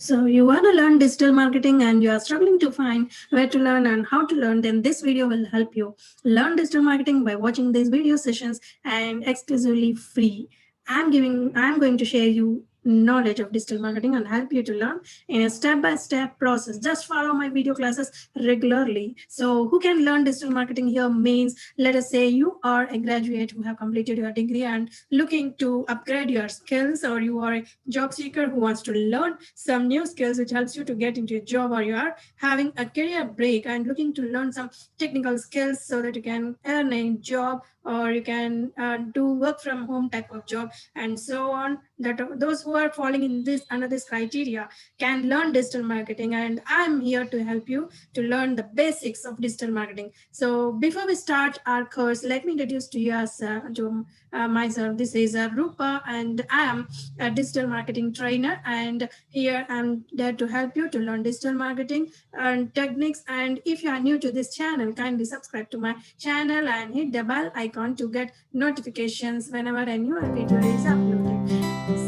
So you want to learn digital marketing and you are struggling to find where to learn and how to learn, then this video will help you learn digital marketing by watching these video sessions and exclusively free. I'm going to share you knowledge of digital marketing and help you to learn in a step-by-step process. Just follow my video classes regularly. So who can learn digital marketing here means, let us say you are a graduate who have completed your degree and looking to upgrade your skills, or you are a job seeker who wants to learn some new skills which helps you to get into a job, or you are having a career break and looking to learn some technical skills so that you can earn a job, or you can do work from home type of job, and so on. That those who are falling in this under this criteria can learn digital marketing, and I'm here to help you to learn the basics of digital marketing. So before we start our course, let me introduce to you myself. This is Rupa, and I am a digital marketing trainer, and here I'm there to help you to learn digital marketing and techniques. And if you are new to this channel, kindly subscribe to my channel and hit the bell icon to get notifications whenever a new video is uploaded.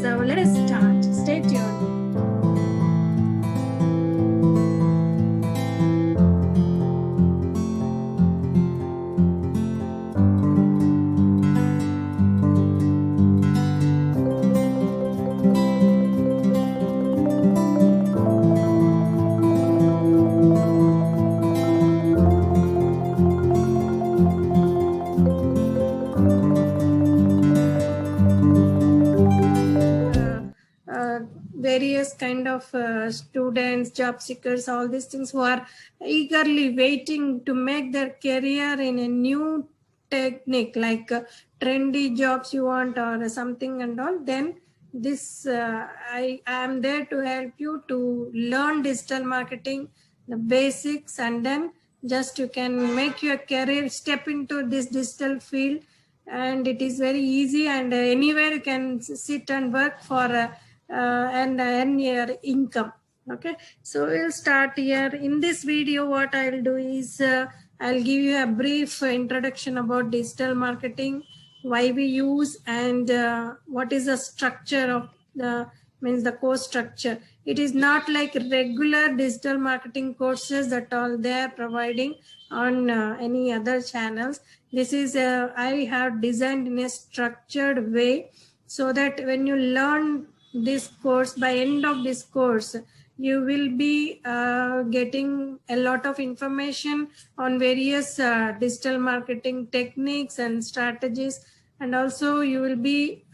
So let us start. Stay tuned. Various kind of students, job seekers, all these things who are eagerly waiting to make their career in a new technique, like trendy jobs you want or something and all, then this I am there to help you to learn digital marketing, the basics, and then just you can make your career step into this digital field. And it is very easy, and anywhere you can sit and work for and earn your income. Okay, so we'll start here. In this video, what I'll do is I'll give you a brief introduction about digital marketing, why we use, and what is the structure of the course structure. It is not like regular digital marketing courses that all they are providing on any other channels. This is I have designed in a structured way, so that when you learn this course, by end of this course, you will be getting a lot of information on various digital marketing techniques and strategies, and also you will be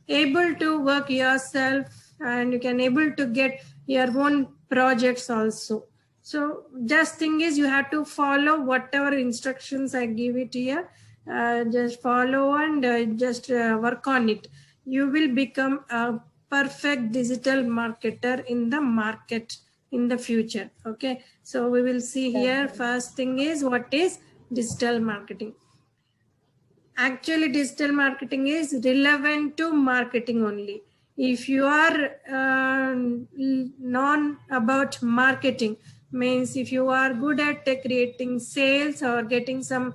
able to work yourself, and you can able to get your own projects also. So just thing is, you have to follow whatever instructions I give it here. Just follow and just work on it. You will become a perfect digital marketer in the market in the future. Okay, so we will see here. First thing is, what is digital marketing? Actually, digital marketing is relevant to marketing only. If you are known about marketing, means if you are good at creating sales or getting some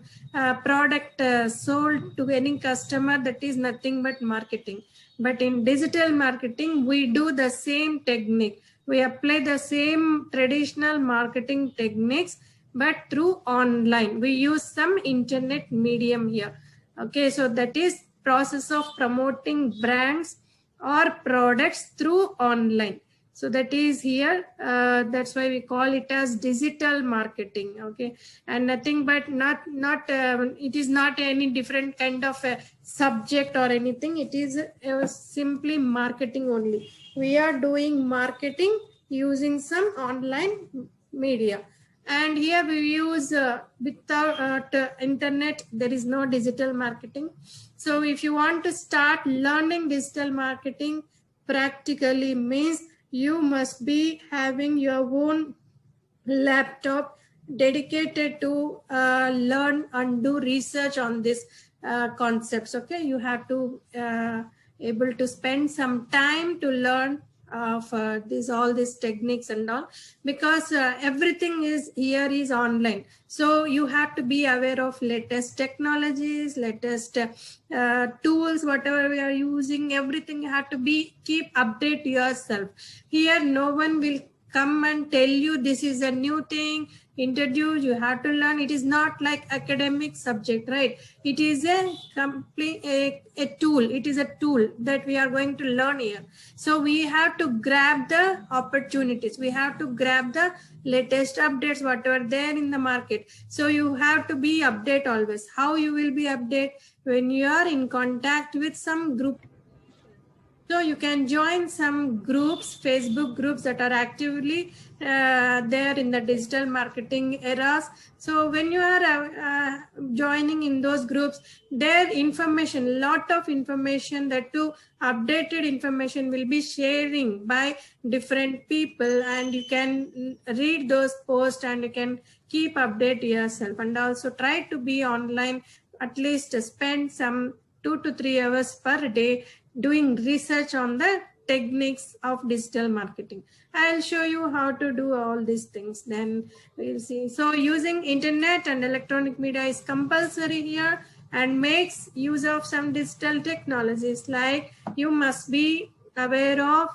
product sold to any customer, that is nothing but marketing. But in digital marketing, we do the same technique. We apply the same traditional marketing techniques, but through online. We use some internet medium here. Okay, so that is process of promoting brands or products through online. So that is here. That's why we call it as digital marketing. Okay, and nothing but it is not any different kind of a subject or anything. It is simply marketing only. We are doing marketing using some online media. And here we use without internet, there is no digital marketing. So if you want to start learning digital marketing practically, means you must be having your own laptop dedicated to learn and do research on this concepts. Okay, you have to able to spend some time to learn of all these techniques and all, because everything is here is online. So you have to be aware of latest technologies, latest tools, whatever we are using, everything you have to be keep update yourself. Here no one will come and tell you this is a new thing, introduce, you have to learn. It is not like academic subject, right? It is a complete a tool. It is a tool that we are going to learn here. So we have to grab the opportunities, we have to grab the latest updates, whatever there in the market. So you have to be update always. How you will be update? When you are in contact with some group. So you can join some groups, Facebook groups that are actively there in the digital marketing eras. So when you are joining in those groups, their information, lot of information, that too updated information will be sharing by different people, and you can read those posts and you can keep update yourself. And also try to be online, at least spend some 2 to 3 hours per day doing research on the techniques of digital marketing. I'll show you how to do all these things, then we'll see. So using internet and electronic media is compulsory here, and makes use of some digital technologies. Like you must be aware of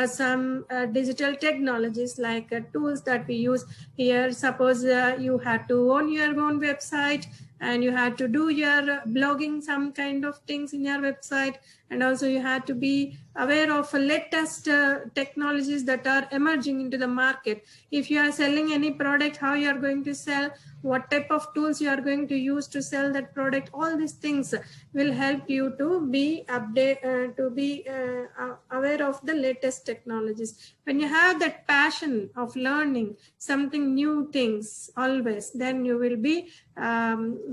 some digital technologies, like tools that we use here. Suppose you have to own your own website, and you had to do your blogging, some kind of things in your website. And also you had to be aware of latest technologies that are emerging into the market. If you are selling any product, how you are going to sell, what type of tools you are going to use to sell that product, all these things will help you to be aware of the latest technologies. When you have that passion of learning something new things always, then you will be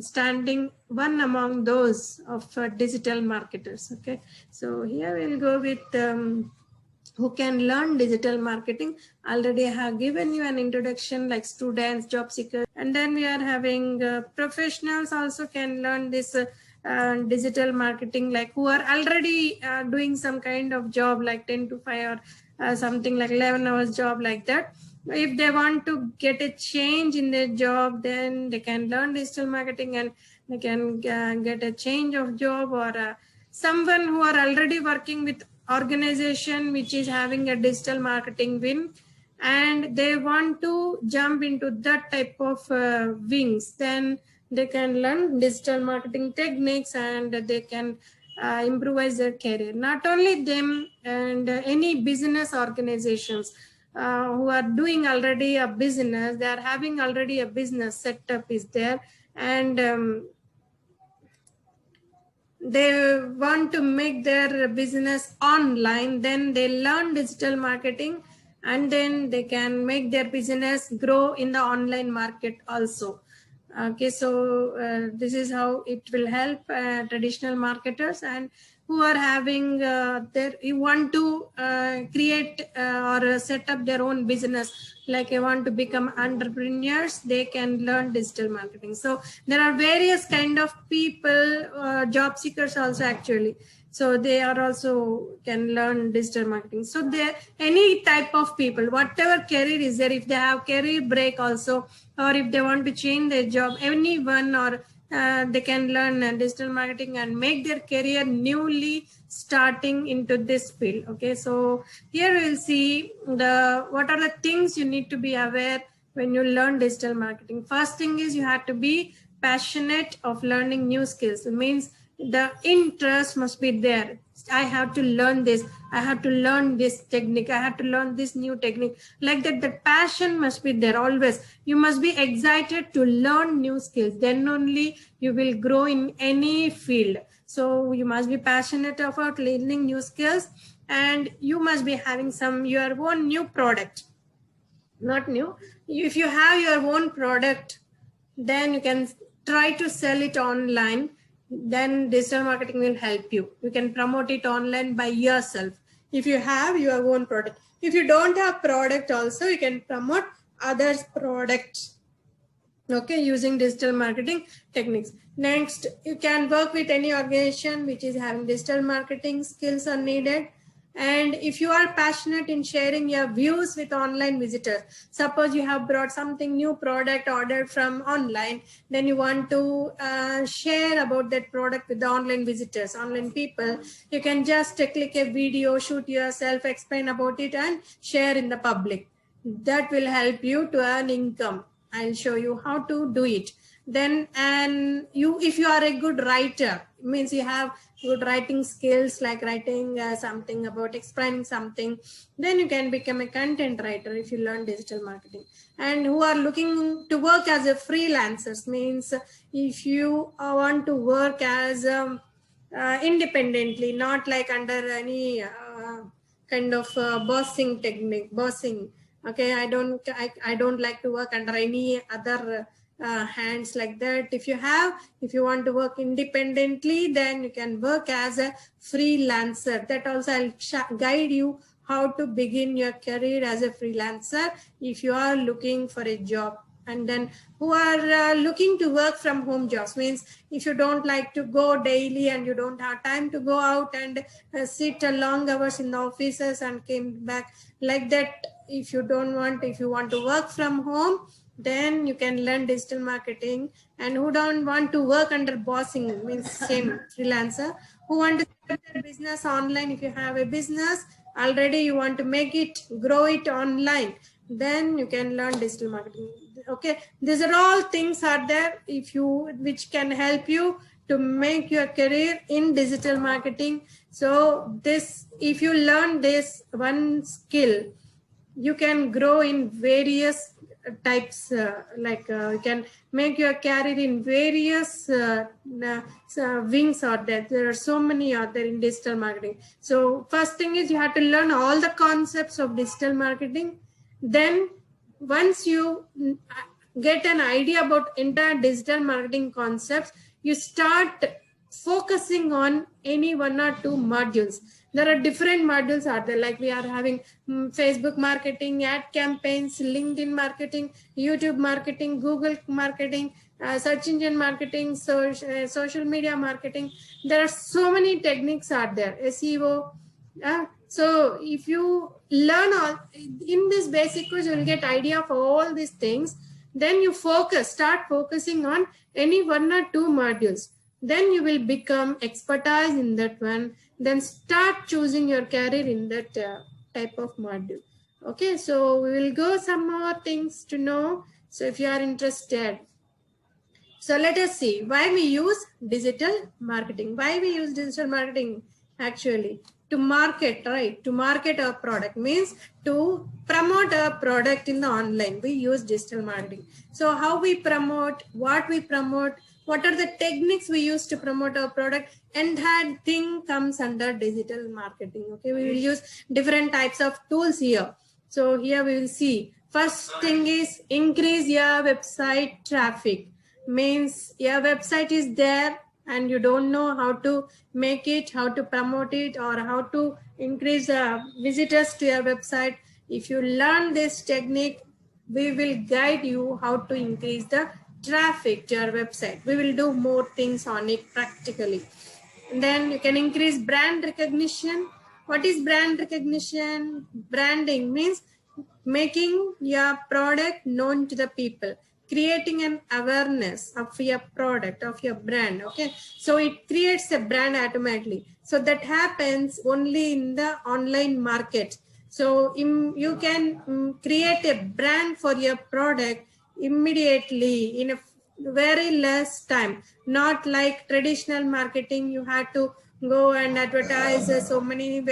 standing one among those of digital marketers. Okay, so here we'll go with who can learn digital marketing. Already I have given you an introduction, like students, job seekers, and then we are having professionals also can learn this digital marketing, like who are already doing some kind of job like 10 to 5 or something like 11 hours job like that. If they want to get a change in their job, then they can learn digital marketing, and they can get a change of job. Or someone who are already working with organization which is having a digital marketing wing, and they want to jump into that type of wings, then they can learn digital marketing techniques, and they can improvise their career. Not only them, and any business organizations who are doing already a business, they are having already a business setup is there, and they want to make their business online, then they learn digital marketing, and then they can make their business grow in the online market also. Okay, so this is how it will help traditional marketers, and who are having you want to create or set up their own business, like you want to become entrepreneurs, they can learn digital marketing. So there are various kind of people, job seekers also actually, so they are also can learn digital marketing. So there any type of people, whatever career is there, if they have career break also, or if they want to change their job, anyone, or they can learn digital marketing and make their career newly starting into this field. Okay, so here we'll see what are the things you need to be aware when you learn digital marketing. First thing is you have to be passionate of learning new skills. It means the interest must be there. I have to learn this, I have to learn this technique, I have to learn this new technique, like that. The passion must be there always. You must be excited to learn new skills, then only you will grow in any field. So you must be passionate about learning new skills, and you must be having your own new product. Not new, if you have your own product, then you can try to sell it online. Then digital marketing will help you. You can promote it online by yourself if you have your own product. If you don't have product also, you can promote others' products, okay, using digital marketing techniques. Next, you can work with any organization which is having digital marketing skills are needed, And if you are passionate in sharing your views with online visitors, suppose you have brought something new product ordered from online, then you want to share about that product with the online visitors, online people, you can just click a video, shoot yourself, explain about it and share in the public. That will help you to earn income. I'll show you how to do it. Then, and you, if you are a good writer, means you have good writing skills, like writing something about explaining something, then you can become a content writer if you learn digital marketing. And who are looking to work as a freelancers, means if you want to work as independently, not like under any kind of bossing technique, bossing. Okay, I don't like to work under any other hands like that. If you want to work independently, then you can work as a freelancer. That also I'll guide you how to begin your career as a freelancer if you are looking for a job. And then who are looking to work from home jobs, means if you don't like to go daily and you don't have time to go out and sit long hours in the offices and came back like that, if you want to work from home, then you can learn digital marketing. And who don't want to work under bossing, means same freelancer, who want to start their business online, if you have a business already, you want to make it, grow it online, then you can learn digital marketing. Okay, these are all things are there which can help you to make your career in digital marketing. So this, if you learn this one skill, you can grow in various types, you can make your career in various wings are there. There are so many out there in digital marketing. So first thing is you have to learn all the concepts of digital marketing. Then once you get an idea about entire digital marketing concepts, you start focusing on any one or two modules. There are different modules out there, like we are having Facebook marketing, ad campaigns, LinkedIn marketing, YouTube marketing, Google marketing, search engine marketing, social media marketing. There are so many techniques out there, SEO. So if you learn all in this basic course, you will get idea of all these things. Then you start focusing on any one or two modules. Then you will become expertise in that one. Then start choosing your career in that type of module. Okay, so we will go some more things to know. So if you are interested. So let us see why we use digital marketing. Why we use digital marketing actually? To market, right? To market our product, means to promote our product in the online. We use digital marketing. So how we promote, what we promote, what are the techniques we use to promote our product, entire thing comes under digital marketing. Okay, we will use different types of tools here. So here we will see, first thing is increase your website traffic. Means your website is there and you don't know how to make it, how to promote it, or how to increase visitors to your website. If you learn this technique, we will guide you how to increase the traffic to your website. We will do more things on it practically. And then you can increase brand recognition. What is brand recognition? Branding means making your product known to the people, creating an awareness of your product, of your brand. Okay, so it creates a brand automatically. So that happens only in the online market. So you can create a brand for your product immediately in a very less time. Not like traditional marketing, you had to go and advertise so many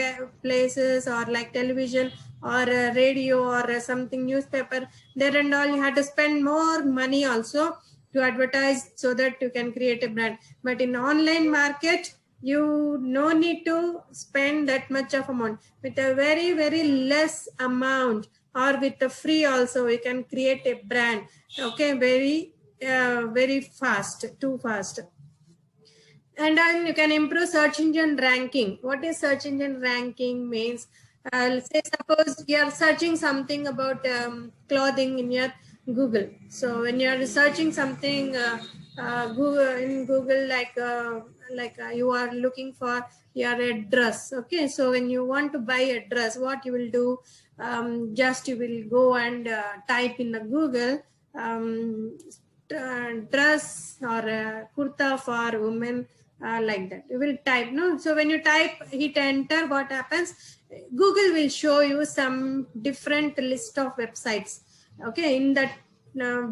places, or like television or radio or something, newspaper there and all. You had to spend more money also to advertise so that you can create a brand. But in online market, you no need to spend that much of amount. With a very, very less amount, or with the free also, you can create a brand. Okay, very fast, too fast. And then you can improve search engine ranking. What is search engine ranking? Means say suppose you are searching something about clothing in your Google. So when you are searching something Google, like you are looking for your address. Okay, so when you want to buy a dress, what you will do, just you will go and type in the Google dress or kurta for women, like that you will type, no? So when you type, hit enter, what happens, Google will show you some different list of websites. Okay, in that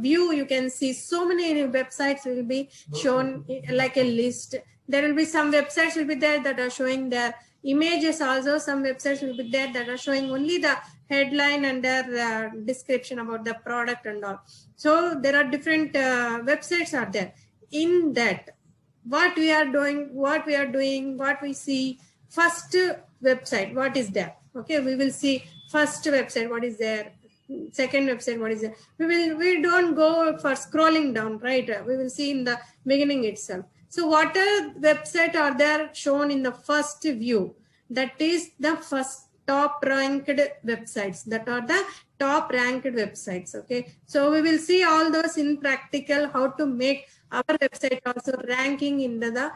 view you can see so many websites will be shown like a list. There will be some websites will be there that are showing their images also. Some websites will be there that are showing only the headline and their description about the product and all. So there are different websites are there. In that, what we are doing, what we see, first website, what is there? Okay, we will see first website, what is there, second website, what is there. We don't go for scrolling down, right? We will see in the beginning itself. So what are website are there shown in the first view? That is the first top ranked websites. That are the top ranked websites. Okay, so we will see all those in practical, how to make our website also ranking in the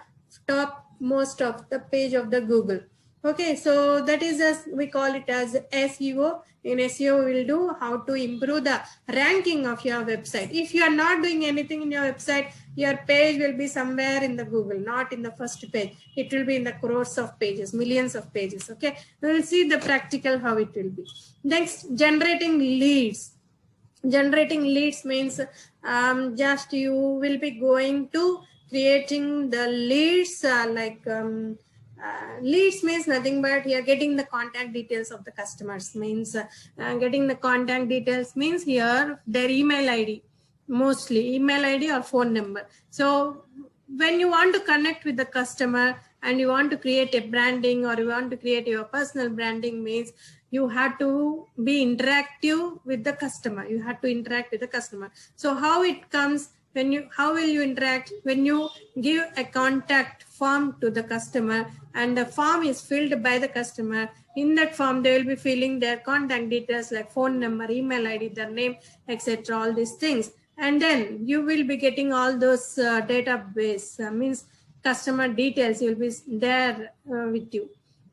top most of the page of the Google. Okay, so that is as we call it as SEO. In SEO, we will do how to improve the ranking of your website. If you are not doing anything in your website, your page will be somewhere in the Google, not in the first page. It will be in the crores of pages, millions of pages. Okay, we will see the practical how it will be. Next, generating leads. Generating leads means just you will be going to creating the leads, leads means nothing but here getting the contact details of the customers. Means getting the contact details means here their email ID, mostly email ID or phone number. So when you want to connect with the customer and you want to create a branding or you want to create your personal branding, means you have to be interactive with the customer. You have to interact with the customer. So how it comes, how will you interact? When you give a contact form to the customer and the form is filled by the customer, in that form they will be filling their contact details like phone number, email ID, their name, etc., all these things. And then you will be getting all those database, means customer details, you will be there with you.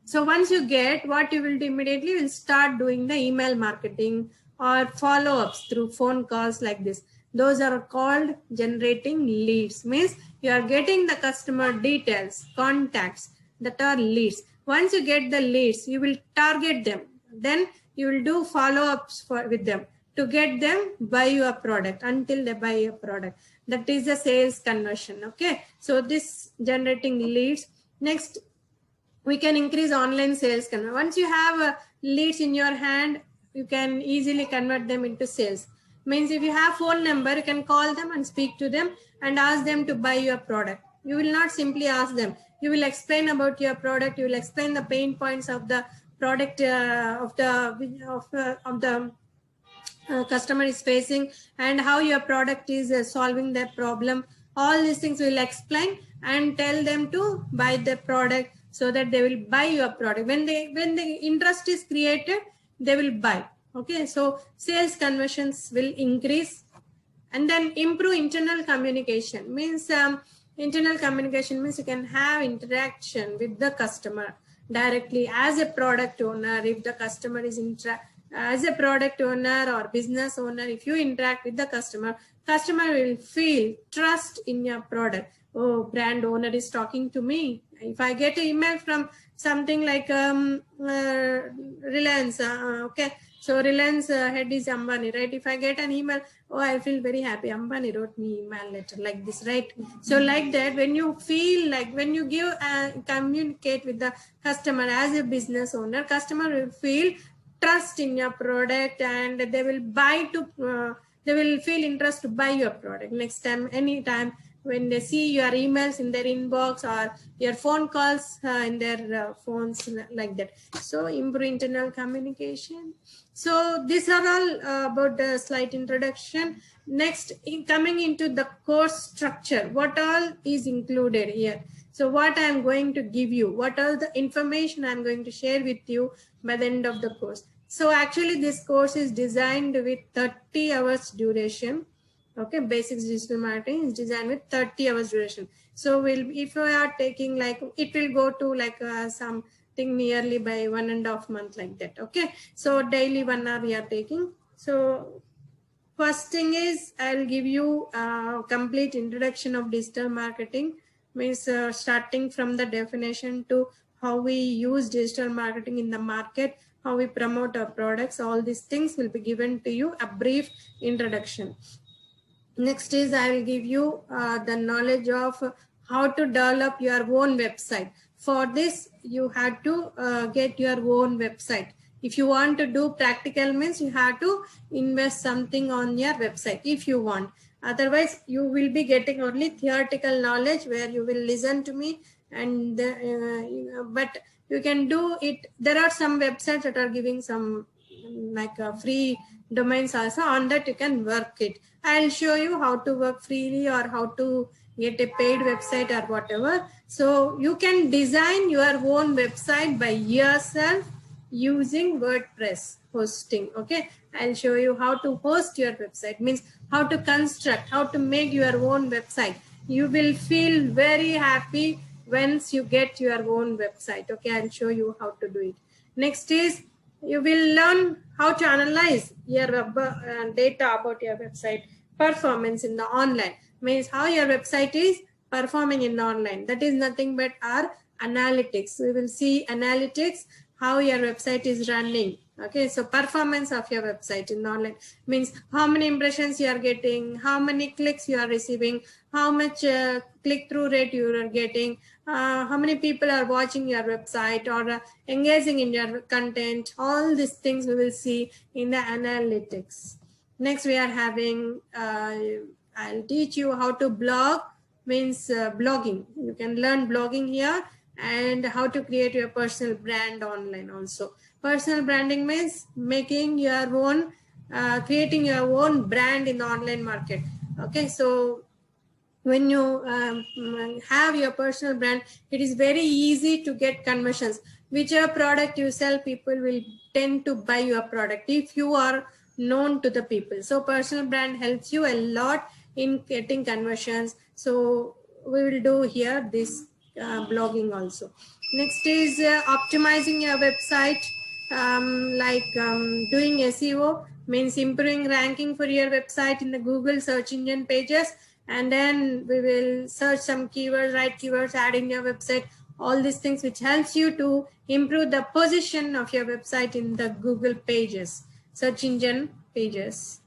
So once you get, what you will do immediately, will start doing the email marketing or follow-ups through phone calls like this. Those are called generating leads. Means you are getting the customer details, contacts, that are leads. Once you get the leads, you will target them. Then you will do follow-ups with them to get them buy your product until they buy your product. That is the sales conversion. Okay, so this generating leads. Next, we can increase online sales conversion. Once you have leads in your hand, you can easily convert them into sales. Means if you have phone number, you can call them and speak to them and ask them to buy your product. You will not simply ask them. You will explain about your product. You will explain the pain points of the product of the customer is facing and how your product is solving their problem. All these things will explain and tell them to buy the product so that they will buy your product. When the interest is created, they will buy. Okay, so sales conversions will increase. And then improve internal communication. Means internal communication means you can have interaction with the customer directly as a product owner. If the customer is as a product owner or business owner, if you interact with the customer will feel trust in your product. Oh, brand owner is talking to me. If I get an email from something like Reliance, okay, so Reliance head is Ambani, right? If I get an email, oh, I feel very happy. Ambani wrote me email letter like this, right? So like that, when you feel like, when you give communicate with the customer as a business owner, customer will feel trust in your product and they will buy to, they will feel interest to buy your product next time, anytime when they see your emails in their inbox or your phone calls in their phones, like that. So improve internal communication. So these are all about the slight introduction. Next, coming into the course structure, what all is included here. So what I'm going to give you, what all the information I'm going to share with you by the end of the course. So actually this course is designed with 30 hours duration. Okay, basics digital marketing is designed with 30 hours duration. So if you are taking like, it will go to like something nearly by 1.5 months like that. Okay, so daily 1 hour we are taking. So first thing is, I'll give you a complete introduction of digital marketing, means starting from the definition to how we use digital marketing in the market, how we promote our products. All these things will be given to you, a brief introduction. Next is, I will give you the knowledge of how to develop your own website. For this, you have to get your own website. If you want to do practical, means you have to invest something on your website if you want. Otherwise, you will be getting only theoretical knowledge where you will listen to me, and but you can do it. There are some websites that are giving some like free domains also. On that you can work it. I'll show you how to work freely or how to get a paid website or whatever. So you can design your own website by yourself using WordPress hosting. Okay, I'll show you how to host your website, means how to construct, how to make your own website. You will feel very happy once you get your own website. Okay, I'll show you how to do it. Next is, you will learn how to analyze your data about your website performance in the online, means how your website is performing in the online. That is nothing but our analytics. We will see analytics, how your website is running. Okay, so performance of your website in the online means how many impressions you are getting, how many clicks you are receiving, how much click-through rate you are getting, how many people are watching your website or engaging in your content. All these things we will see in the analytics. Next, we are having, I'll teach you how to blog, means blogging. You can learn blogging here, and how to create your personal brand online also. Personal branding means making your own, creating your own brand in the online market. Okay, so when you have your personal brand, it is very easy to get conversions. Whichever product you sell, people will tend to buy your product if you are known to the people. So personal brand helps you a lot in getting conversions. So we will do here this blogging also. Next is optimizing your website, doing SEO, means improving ranking for your website in the Google search engine pages. And then we will search some keywords, right keywords, add in your website, all these things which helps you to improve the position of your website in the Google pages, search engine pages.